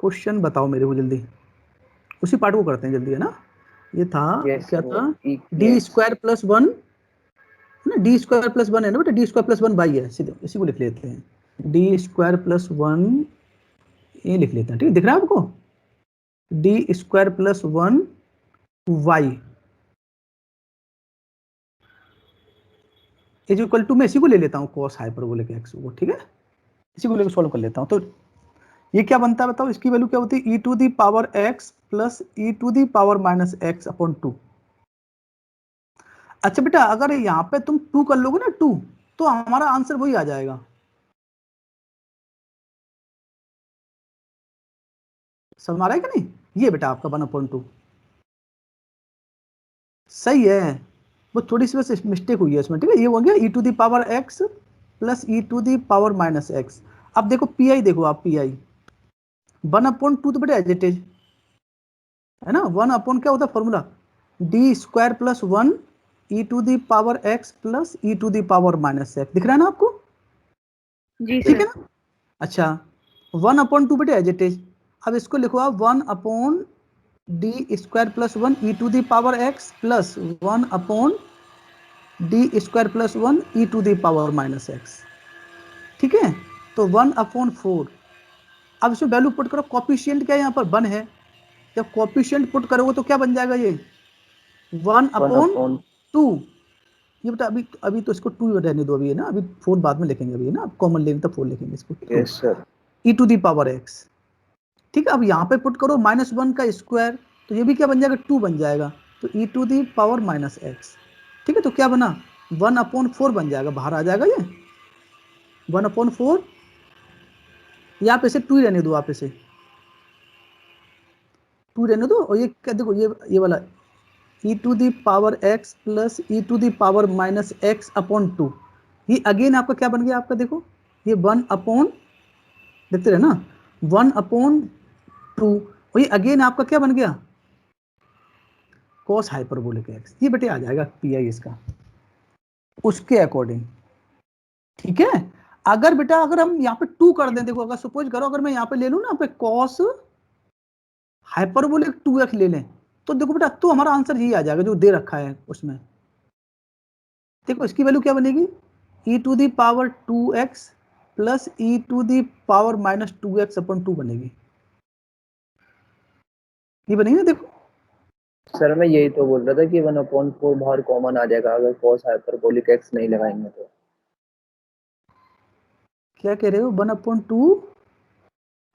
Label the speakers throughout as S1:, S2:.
S1: Question बताओ मेरे को जल्दी, उसी पार्ट को करते हैं जल्दी, है ना। ये था क्या था, डी स्क्वायर प्लस वन ना, डी स्क्वायर प्लस वन है ना बेटा, D square plus one by है, सीधे इसी को लिख लेते हैं, डी स्क्वायर प्लस वन, ये लिख लेते हैं, ठीक है, दिख रहा है आपको, D square plus one y is equal to, मैं इसी को ले लेता हूँ कॉस हाइपरबोलिक एक्स को, ठीक है, इसी को लेकर सॉल्व कर लेता हूँ। तो ये क्या बनता है बताओ, इसकी वैल्यू क्या होती है, e to the power x plus e to the power minus x upon two. अच्छा बेटा, अगर यहाँ पे तुम टू कर लोगे ना, टू, तो हमारा आंसर वही आ जाएगा, समझ आ रहा है कि नहीं। ये बेटा आपका 1/2 सही है, वो थोड़ी सी बस मिस्टेक हुई है इसमें, ठीक है। ये हो गया e to the power x plus e to the power minus x. अब देखो पी आई, देखो आप पी आई 1/2 तो बेटा एज इट इज है ना, 1 क्या होता है formula, D square plus one e to the power x plus e to the power minus x, दिख रहा है ना आपको,
S2: जी
S1: ठीक है
S2: सर।
S1: ना। अच्छा 1/2 बेटा एज इट इज, अब इसको लिखो आप 1 D square plus one e to the power x plus 1 D square plus one e to the power minus x, ठीक है। तो 1/4, अब इसमें वैल्यू पुट करो, कॉफिशिएंट क्या है यहाँ पर 1 है, जब कॉफिशिएंट पुट करोगे तो क्या बन जाएगा ये 1/2। ये बेटा अभी अभी तो इसको 2 रहने दो अभी, है ना, अभी 4 बाद में लिखेंगे, अभी है ना, कॉमन लेंगे तब 4 लिखेंगे इसको,
S3: yes sir.
S1: E to the power x, ठीक है। अब यहाँ पे पुट करो -1 का स्क्वायर, तो ये भी क्या बन जाएगा 2 बन जाएगा, तो e to the power minus x, ठीक है। तो क्या बना 1/4 बन जाएगा, बाहर आ जाएगा ये 1/4, या आप इसे 2 रहने दो, आप इसे 2 रहने दो, और ये क्या देखो, ये वाला e to the power x plus e to the power minus x upon 2, ये अगेन आपका क्या बन गया, आपका देखो ये 1/, देखते रहे ना, 1/2, और ये अगेन आपका क्या बन गया कॉस हाइपरबोलिक एक्स। ये बेटे आ जाएगा पी आई इसका उसके अकॉर्डिंग, ठीक है। अगर बेटा अगर हम यहाँ पे 2 कर दें, देखो अगर सपोज करो अगर मैं यहाँ पे ले लूँ ना पे कॉस हाइपरबोलिक 2x ले लें, तो देखो बेटा तो हमारा आंसर यही आ जाएगा जो दे रखा है उसमें। देखो इसकी वैल्यू क्या बनेगी, e to the power 2x plus e to the power minus 2x upon 2 बनेगी, ये बनेगी ना देखो।
S3: सर मैं यही तो बोल रहा था कि 1/4 बाहर कॉमन आ जाएगा अगर cos हाइपरबोलिक x नहीं लगाएंगे तो।
S1: क्या कह रहे हो 1/2,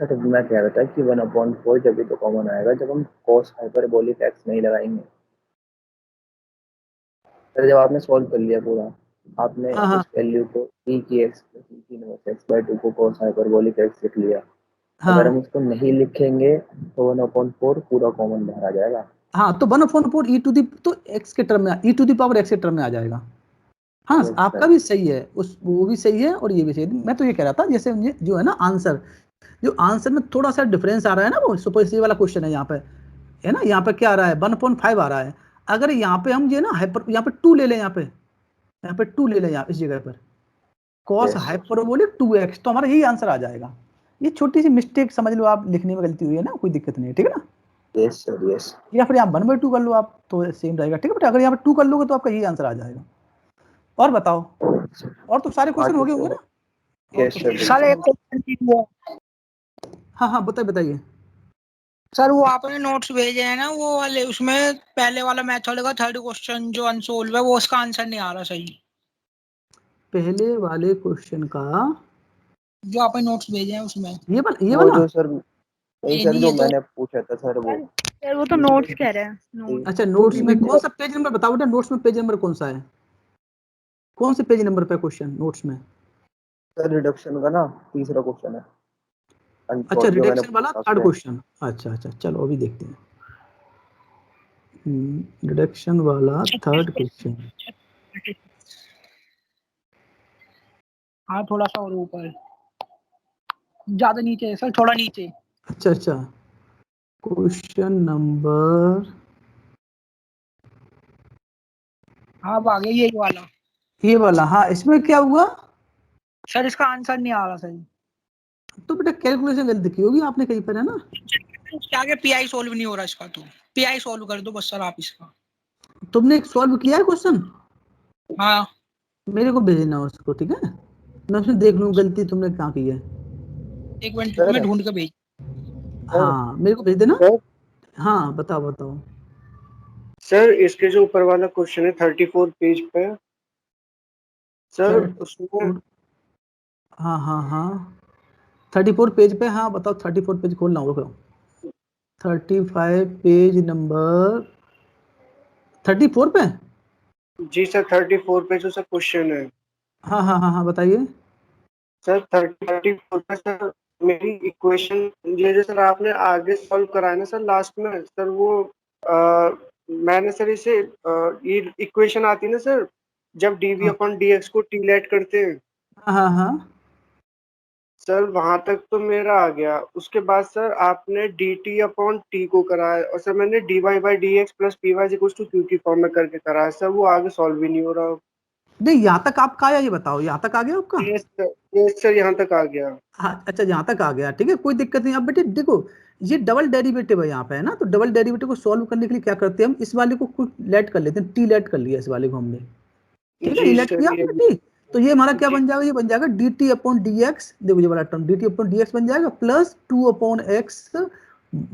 S3: सर मैं कह रहा था कि 1/4 जब भी तो कॉमन आएगा जब हम cos हाइपरबोलिक x नहीं लगाएंगे। सर जब आपने सॉल्व कर लिया पूरा, आपने
S1: हाँ हाँ
S3: उस वैल्यू को e की x प्लस e की इनवर्स x/2 को cos हाइपरबोलिक x लिख लिया, अगर हम
S1: हाँ
S3: उसको नहीं लिखेंगे तो 1/4 पूरा कॉमन बाहर आ जाएगा।
S1: हाँ, तो 1/4 ई टू दी तो एक्स के टर्म में, ई टू दी पावर एक्स के टर्म में आ जाएगा। हाँ
S3: यस
S1: आपका
S3: सर।
S1: भी सही है, उस वो भी सही है और ये भी सही है। मैं तो ये कह रहा था जैसे जो है ना आंसर, जो आंसर में थोड़ा सा डिफरेंस आ रहा है ना, वो सपोज ये वाला क्वेश्चन है यहाँ पे, है ना, यहाँ पे क्या आ रहा है 1/5 आ रहा है, अगर यहाँ पे हम ये ना हाइपर यहाँ पे 2 ले लें, यहाँ पे 2 ले लें, यहाँ इस जगह पर cos
S3: yes sir.
S1: Hyperbolic 2x, तो हमारा यही आंसर आ जाएगा। ये छोटी सी मिस्टेक समझ लो आप, लिखने में गलती हुई है ना, कोई दिक्कत नहीं है, ठीक है ना।
S3: Yes sir. यस।
S1: या फिर यहाँ 1/2 कर लो आप तो सेम रहेगा, ठीक है बेटा, अगर यहाँ पे 2 कर लोगे तो आपका यही आंसर आ जाएगा। और बताओ, और तो सारे
S3: हाँ
S1: क्वेश्चन हो गए
S3: ठीक
S1: होंगे
S3: है।
S1: ना, और
S3: यस
S1: तो
S3: सर
S2: सर
S3: बिल्कुल।
S2: एक क्वेश्चन हुआ।
S1: हाँ हाँ बताइए बताइए।
S2: सर वो आपने नोट्स भेजे हैं ना वो वाले, उसमें पहले वाला मेथड का थर्ड क्वेश्चन जो अनसोल्व है वो उसका आंसर नहीं आ रहा सही,
S1: पहले वाले क्वेश्चन का
S2: जो आपने नोट्स भेजे हैं उसमें।
S1: ये
S3: वो
S1: वाला
S3: जो सर नहीं
S2: ये
S3: सर
S2: नहीं
S3: जो
S2: है तो
S3: मैंने पूछा था सर वो।
S4: सर वो तो नोट्स कह रहे हैं, नोट।
S1: अच्छा नोट्स में कौन सा पेज नंबर बताओ बेटा, नोट्स में पेज नंबर कौन सा है, कौन से पेज नंबर पे क्वेश्चन नोट्स में।
S3: सर रिडक्शन का ना तीसरा क्वेश्चन है
S1: अच्छा
S3: जो मैंने
S1: रिडक्शन वाला
S3: पूछा
S1: थर्ड
S3: उसमें।
S1: क्वेश्चन, अच्छा अच्छा चलो अभी देखते हैं। रिडक्शन वाला थर्ड क्वेश्चन,
S2: हाँ थोड़ा सा और ऊपर, ज्यादा नीचे है सर, थोड़ा नीचे।
S1: अच्छा अच्छा क्वेश्चन नंबर,
S2: हाँ अब आ गया यही वाला।
S1: ये वाला, हाँ इसमें क्या हुआ,
S2: सर इसका आंसर नहीं आ रहा सही।
S1: तो बेटा कैलकुलेशन गलती की होगी आपने कहीं पर, है ना?
S2: उसके आगे पीआई सोल्व नहीं हो रहा इसका, तो पीआई सोल्व कर दो बस सर आप इसका।
S1: तुमने सॉल्व किया है क्वेश्चन?
S2: हाँ
S1: मेरे को भेजना उसको, ठीक है? मैं उसमें देख लूँ गलती तुमने कहाँ की है।
S2: एक मिनट
S3: सर
S2: मैं ढूंढ के भेज।
S1: हाँ मेरे को भेज देना।
S3: सर
S1: हाँ बताओ बताओ।
S3: सर इसके जो ऊपर वाला क्वेश्चन है 34 पेज पे सर, उसमें
S1: हाँ हाँ हाँ 34 पेज पे, हाँ बताओ 34 पेज खोल रहा हूँ, रुको। 35 पेज नंबर 34 पे।
S3: जी सर 34 पे जो सर क्वेश्चन है
S1: हाँ हाँ हाँ हाँ बताइए।
S3: सर 34 पे सर, मेरी इक्वेशन ये जो सर आपने आगे सॉल्व कराया ना सर लास्ट में सर, वो मैंने सर इसे ये इक्वेशन आती है ना सर, जब डीवी
S1: हाँ
S3: अपॉन डी एक्स को टी लेट करते हैं
S1: हाँ हाँ
S3: सर, वहां तक तो मेरा आ गया। उसके बाद सर आपने डी टी अपॉन टी को कराया और सर मैंने d y by d x plus P y equal to Q की फॉर्म में करके कराया सर, वो आगे सॉल्व भी नहीं हो रहा।
S1: नहीं, यहाँ तक आपका आया ये बताओ, यहाँ तक आ गया आपका?
S3: ये सर यहाँ तक आ गया।
S1: हाँ अच्छा, यहाँ तक आ गया, ठीक है, कोई दिक्कत नहीं। अब बेटे देखो, ये डबल डेरिवेटिव है यहाँ पे, है ना? तो डबल डेरिवेटिव को सॉल्व करने के लिए क्या करते हैं हम, इस वाले को कुछ लेट कर लेते हैं, टी लेट कर लिया इस वाले को हमने, ठीक है?
S3: जी
S1: ये लेट किया
S3: सर ये
S1: आपने टी, तो ये हमारा क्या
S3: जी
S1: बन जाएगा, ये बन जाएगा D T upon d x. देखो ये वाला term D T upon d x बन जाएगा, plus 2 upon x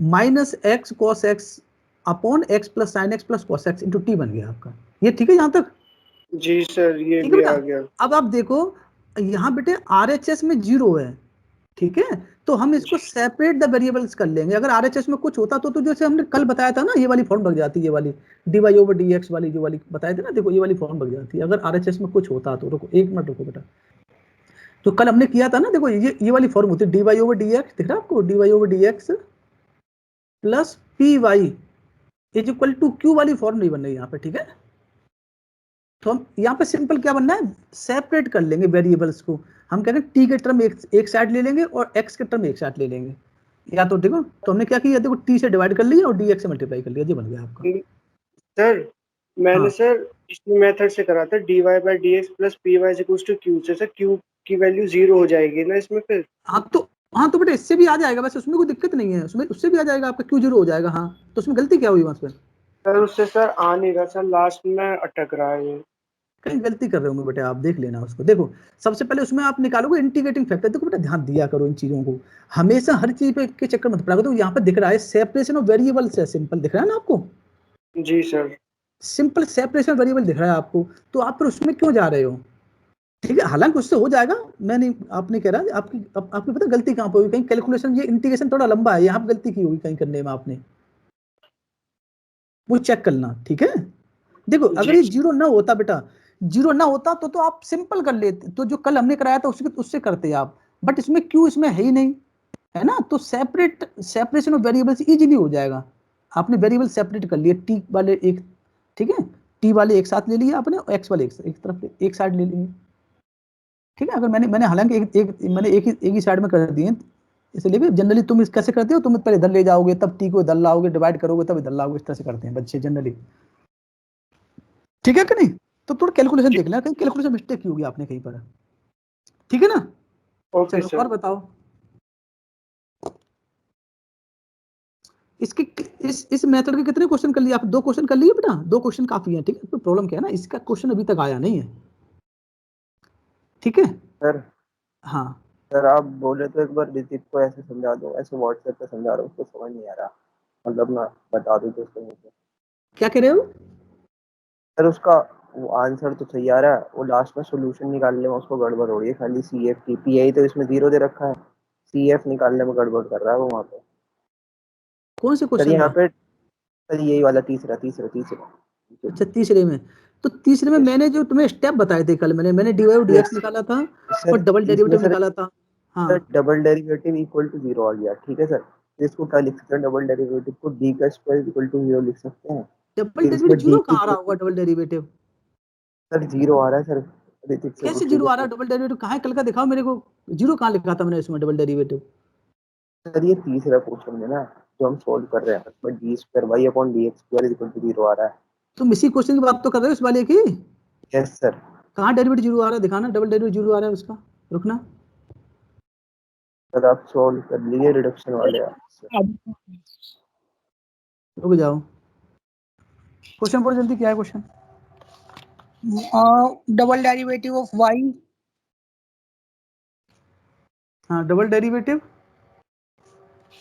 S1: minus x cos x upon x plus sine x plus cos x into T बन गया आपका। ये ठीक है यहाँ तक?
S3: जी सर ये
S1: ठीक है
S3: भी
S1: बेटा।
S3: आ गया।
S1: अब आप देखो, यहाँ बेटे आरएचएस में 0 है, ठीक है? तो हम इसको सेपरेट द वेरिएबल्स कर लेंगे। अगर आरएचएस में कुछ होता तो जैसे हमने कल बताया था ना, ये वाली फॉर्म बन जाती है, ये वाली d y over d x वाली, जो वाली बताए थे ना, देखो ये वाली फॉर्म बन जाती है अगर आरएचएस में कुछ होता तो। रुको एक मिनट रुको बेटा, तो कल हमने किया था ना, देखो ये वाली फॉर्म होती है d y over d x, दिख रहा है आपको? D y over d x plus P y is equal to q वाली फॉर्म नहीं बन रही यहाँ पे, ठीक है? तो हम यहाँ पे सिंपल क्या बनना है, सेपरेट कर लेंगे वेरिएबल्स को। हम कह रहे हैं टी के टर्म एक साइड ले लेंगे और एक्स के टर्म एक साइड ले लेंगे, या तो देखो, तो हमने क्या किया, देखो टी से डिवाइड कर लिया और डी एक्स से मल्टीप्लाई कर लिया, ये बन गया आपका।
S3: सर मैंने
S1: हाँ
S3: सर इसी मेथड से करा था, d y by d x plus P y equal to q से सर, क्यू की वैल्यू 0 हो जाएगी ना इसमें फिर।
S1: हाँ तो बेटा इससे भी आ जाएगा, वैसे उसमें कोई दिक्कत नहीं है, उसमें उससे भी आ जाएगा आपका, क्यू 0 हो जाएगा। हाँ तो उसमें गलती क्या हुई वहां पे?
S3: सर उससे सर आ नहीं रहा सर, लास्ट में अटक रहा है ये।
S1: कहीं गलती कर रहे होंगे बेटा, आप देख लेना उसको। देखो सबसे पहले उसमें आप निकालोगे इंटीग्रेटिंग फैक्टर। देखो बेटा ध्यान दिया करो इन चीजों को, हमेशा हर चीज पे के चक्कर मत पड़ा करो। तो यहाँ पे दिख रहा है सेपरेशन ऑफ वेरिएबल्स है, सिंपल दिख रहा है ना आपको?
S3: जी सर
S1: सिंपल सेपरेशन वेरिएबल दिख रहा है आपको, तो आप फिर उसमें क्यों जा रहे हो? ठीक है, हालांकि उससे हो जाएगा, मैं नहीं, आप नहीं कह रहा, आपकी पता गलती कहाँ पे हुई, कहीं कैलकुलेशन, ये इंटीग्रेशन थोड़ा लंबा है, यहाँ पे गलती की होगी कहीं करने में आपने, वो चेक करना, ठीक है? देखो अगर
S3: जी
S1: ये 0 ना होता बेटा, 0 ना होता तो आप सिंपल कर लेते, तो जो कल हमने कराया था उससे करते आप, बट इसमें क्यों, इसमें है ही नहीं, है ना? तो सेपरेशन ऑफ वेरिएबल्स इजीली हो जाएगा। आपने वेरिएबल सेपरेट कर लिए, टी वाले एक, ठीक है, टी वाले एक साथ ले लिए आपने, और एक्स वाले एक तरफ एक साइड ले लिए, ठीक है? अगर मैंने हालांकि मैंने एक ही साइड में कर दिए, इसलिए जनरली तुम इस कैसे करते हो, तुम पहले इधर ले जाओगे तब टी को इधर लाओगे, डिवाइड करोगे तब इधर लाओगे, इस तरह से करते हैं बच्चे जनरली, ठीक है कि नहीं? तो थोड़ा कैलकुलेशन देख लेना, कहीं कैलकुलेशन मिस्टेक की होगी आपने कहीं पर, ठीक है ना?
S3: ओके
S1: चलो
S3: सर।
S1: और बताओ, इसके इस मेथड के कितने क्वेश्चन कर लिए आप? 2 क्वेश्चन कर लिए बेटा, 2 क्वेश्चन काफी है, ठीक है? कोई प्रॉब्लम क्या है ना, इसका क्वेश्चन अभी तक आया नहीं है, ठीक है?
S3: सर
S1: हाँ
S3: सर आप बोले तो एक बार ऋतिक को ऐसे समझा दो, ऐसे व्हाट्सएप पे समझा रहा हूँ, उसको समझ नहीं आ रहा, मतलब ना बता दूँ तो उसको मुझे।
S1: क्या कह रहे हो?
S3: सर उसका वो आंसर तो सही आ रहा है, वो लास्ट में सोल्यूशन निकालने में उसको गड़बड़ हो रही है, खाली सी एफ की पी आई तो इसमें 0 दे रखा है, सी एफ निकालने में गड़बड़ कर रहा है वो वहाँ पे।
S1: कौन से
S3: सर
S1: क्वेश्चन
S3: यहाँ
S1: में?
S3: पे सर यही वाला तीसरा तीसरा तीसरा।
S1: अच्छा तीसरे में, तो तीसरे में
S3: यस
S1: मैंने जो तुम्हें स्टेप बताए थे कल, मैंने d y d
S3: yes
S1: x निकाला था और
S3: सर,
S1: डबल
S3: इसमें
S1: डेरिवेटिव
S3: सर
S1: निकाला था। हाँ
S3: sir double derivative equal to 0 आ गया, ठीक है सर? तो इसको क्या लिख सकते हैं, डबल डेरिवेटिव को डी का स्क्वायर इक्वल टू 0 लिख सकते हैं।
S1: डबल
S3: फिर
S1: डेरिवेटिव
S3: इसमें डी
S1: 0
S3: की
S1: कहाँ आ रहा होगा? डबल डेरिवेटिव
S3: सर 0 आ रहा है सर, ऋतिक से
S1: कैसे
S3: पूछ
S1: 0
S3: लीजिए
S1: आ रहा है?
S3: सर।
S1: डबल डेरिवेटिव कहाँ है, कल का दिखाओ मेरे को, 0 कहाँ लिखा था मैंने इसमें डबल डेरिवेटिव?
S3: सर ये तीसरा क्वेश्चन है ना जो हम सोल्व कर रहे हैं, उसमें d square y upon d x square equal to 0 आ रहा है।
S1: तुम इसी क्वेश्चन की बात तो कर रहे हो, इस वाले की?
S3: Yes sir.
S1: कहाँ डेरिवेटिव 0 आ रहा है, दिखाना डबल डेरिवेटिव 0 आ रहा है उसका, रुकना।
S3: सर आप सॉल्व कर लिए रिडक्शन वाले आंसर।
S1: रुक जाओ, क्वेश्चन पढ़ो जल्दी, क्या है question?
S2: Double derivative of y,
S1: हाँ, double derivative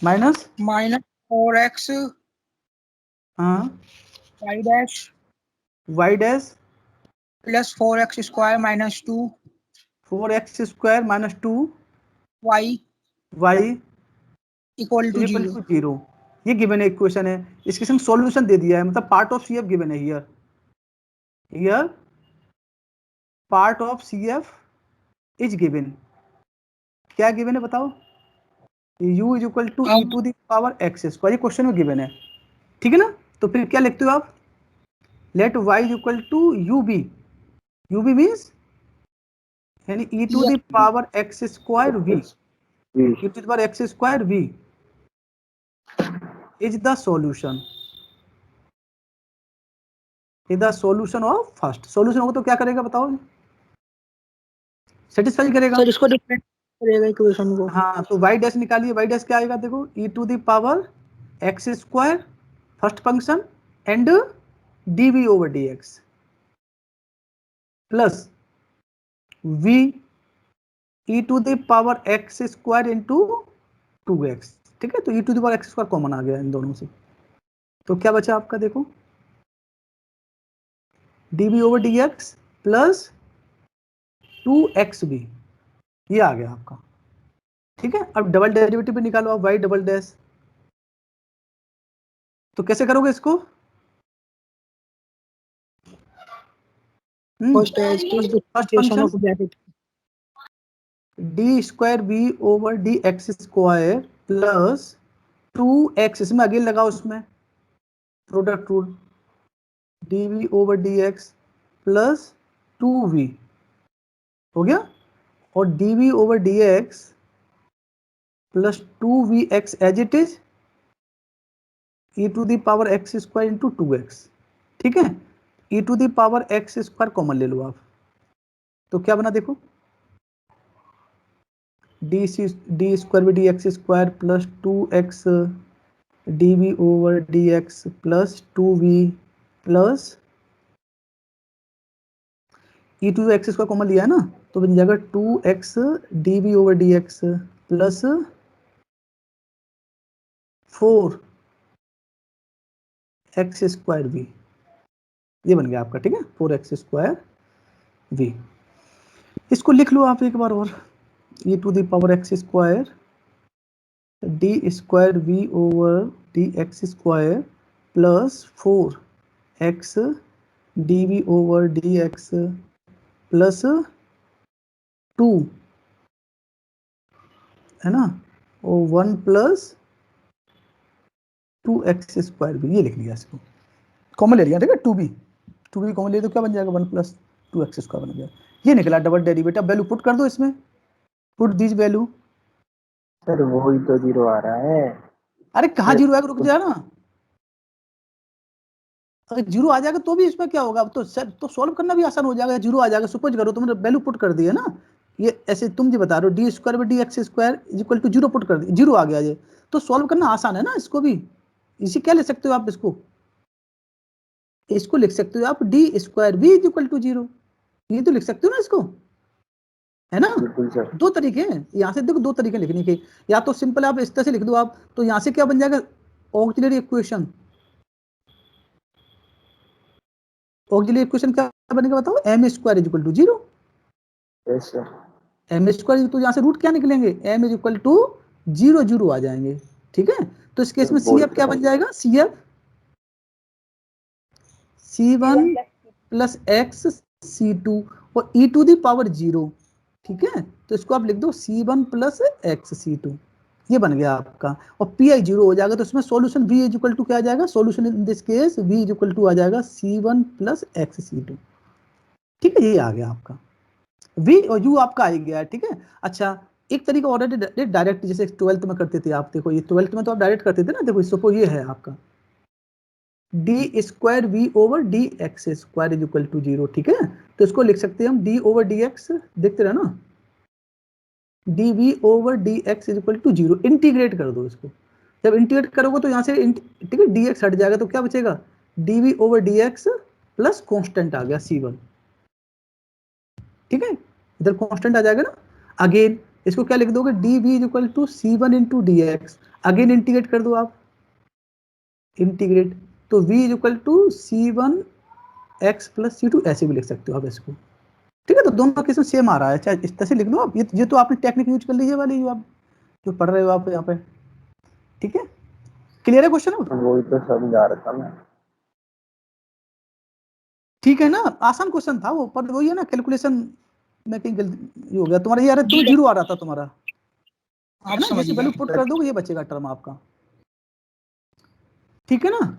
S1: minus
S2: minus 4x
S1: हाँ
S2: y dash
S1: y dash
S2: plus 4x square minus 2
S1: 4x² minus 2
S2: y
S1: y
S2: equal
S1: is
S2: to
S1: equal
S2: 0।
S1: To 0। ये गिवन है, इक्वेशन है, इसके संग सॉल्यूशन दे दिया है, मतलब पार्ट ऑफ CF गिवन है here. Here part of CF is given. क्या गिवन है बताओ? u is equal to e to the power x square, ये क्वेश्चन में गिवन है, ठीक है ना? तो फिर क्या लिखते हो आप? Let y is equal to u v means यानी e to the power x square v, e to the power x square v is the solution, is the solution of first। solution होगा तो क्या करेगा बताओ? Satisfy करेगा।
S2: Sir इसको different करेगा equation को।
S1: हाँ, तो y डैश निकालिए, y डैश क्या आएगा देखो, e to the power x square first function and dv over dx plus v e to the power x square into 2x, ठीक है? तो e to the power x square common आ गया इन दोनों से, तो क्या बचा आपका देखो, dv over dx plus 2xb, ये आ गया आपका, ठीक है? अब डबल डेरिवेटिव भी निकालो आप, y डबल डैश, तो कैसे करोगे इसको?
S2: First is
S1: function
S2: of bracket
S1: d square b over d x square plus 2x, इसमें अगेन लगाओ, उसमें product rule, dv over dx plus 2v हो गया, और dv over dx plus 2vx as it is e to the power x square into 2x, ठीक है? e to the power x square common ले लो आप, तो क्या बना देखो, d square by d x square plus 2x dv over dx plus 2v plus e to x square common लिया है ना, तो बन जाएगा 2x dv over dx plus 4x square v, ये बन गया आपका, ठीक है? 4x square v। इसको लिख लो आप एक बार और, e to the power x square d square v over d x square plus 4x dv over dx plus 2 है ना, और 1 प्लस 2x स्क्वायर भी, ये लिख लिया, इसको कॉमन ले लिया, ठीक है? 2b कॉमन ले तो क्या बन जाएगा, 1 प्लस 2x स्क्वायर बन गया, ये निकला डबल डेरिवेटिव। वैल्यू पुट कर दो इसमें, पुट दिस वैल्यू।
S3: सर वही तो 0 आ रहा है।
S1: अरे कहाँ जीरो आएगा, रुक जा ना, अगर जीरो आ जाएगा तो भी इसमें क्या होगा, तो सर तो सॉल्व करना भी आसान हो जाएगा, जीरो आ जाएगा, सपोज करो तुमने वैल्यू पुट कर दी है ना, ये ऐसे तुम जी बता रहे हो d square by d x square is equal to 0 put कर दी, जीरो आ गया ये, तो सॉल्व करना आसान है ना इसको भी। इसी क्या ले सकते हो आप, इसको लिख सकते हो आप d square b is equal to 0, ये तो लिख सकते हो ना इसको, है ना? दो तरीके हैं यहाँ से, देखो दो तरीके लिखने के, या तो सिंपल आप इस तरह से लिख दो आप, तो यहाँ से क्या बन जाएगा, ऑक्सिलरी इक्वेशन, ऑक्सिलरी इक्वेशन क्या बनेगा बताओ, m square is equal to 0।
S3: Yes sir.
S1: M square, तो यहाँ से रूट क्या निकलेंगे, एम इज इक्वल टू 0 0 आ जाएंगे, ठीक है? तो इस केस में सी एफ क्या बन जाएगा, C F C1 plus x C2 और e टू दी पावर 0, ठीक है? तो इसको आप लिख दो C1 प्लस एक्स C2, ये बन गया आपका, और pi 0 हो जाएगा, तो इसमें solution v is equal to क्या आ जाएगा, solution in this case v is equal to आ जाएगा C1 प्लस एक्स C2, ठीक है? ये आ गया आपका v, और u आपका आ गया, ठीक है? अच्छा, एक तरीका और डायरेक्ट, जैसे 12th में करते थे आप, देखो ये 12th में तो आप डायरेक्ट करते थे ना, देखो सपोज ये है आपका d square v over d x square is equal to 0, ठीक है? तो इसको लिख सकते हैं हम डी ओवर डी एक्स, देखते रहे ना, d v over d x is equal to 0। Integrate कर दो इसको, जब इंटीग्रेट करोगे तो यहाँ से ठीक है डी एक्स हट जाएगा, तो क्या बचेगा d v over d x plus constant आ गया C1। ठीक है, इधर कॉन्स्टेंट आ जाएगा ना। अगेन इसको क्या लिख दोगे, d v is equal to C1 into d x. Again integrate कर दो आप, इंटीग्रेट, तो v is equal to C1 x plus C2, ऐसे भी लिख सकते हो आप इसको। ठीक है, तो दोनों केस में सेम आ रहा है, चाहे इस तरह से लिख लो आप। ये तो आपने टेक्निक यूज कर ली है वाली, जो आप जो पढ़ रहे हो आप यहाँ पे। ठीक है, क्लियर है क्वेश्चन?
S5: वही तो समझा रहा था मैं।
S1: ठीक है ना, आसान क्वेश्चन था वो, पर वही है ना कैलकुलेशन में कहीं गलती हो गया तुम्हारा। यार तुम्हें 0 आ रहा था तुम्हारा, है
S2: आप
S1: ना,
S2: समझ
S1: जैसे वैल्यू
S2: गए।
S1: पुट कर दोगे ये बचेगा टर्म आपका। ठीक है ना।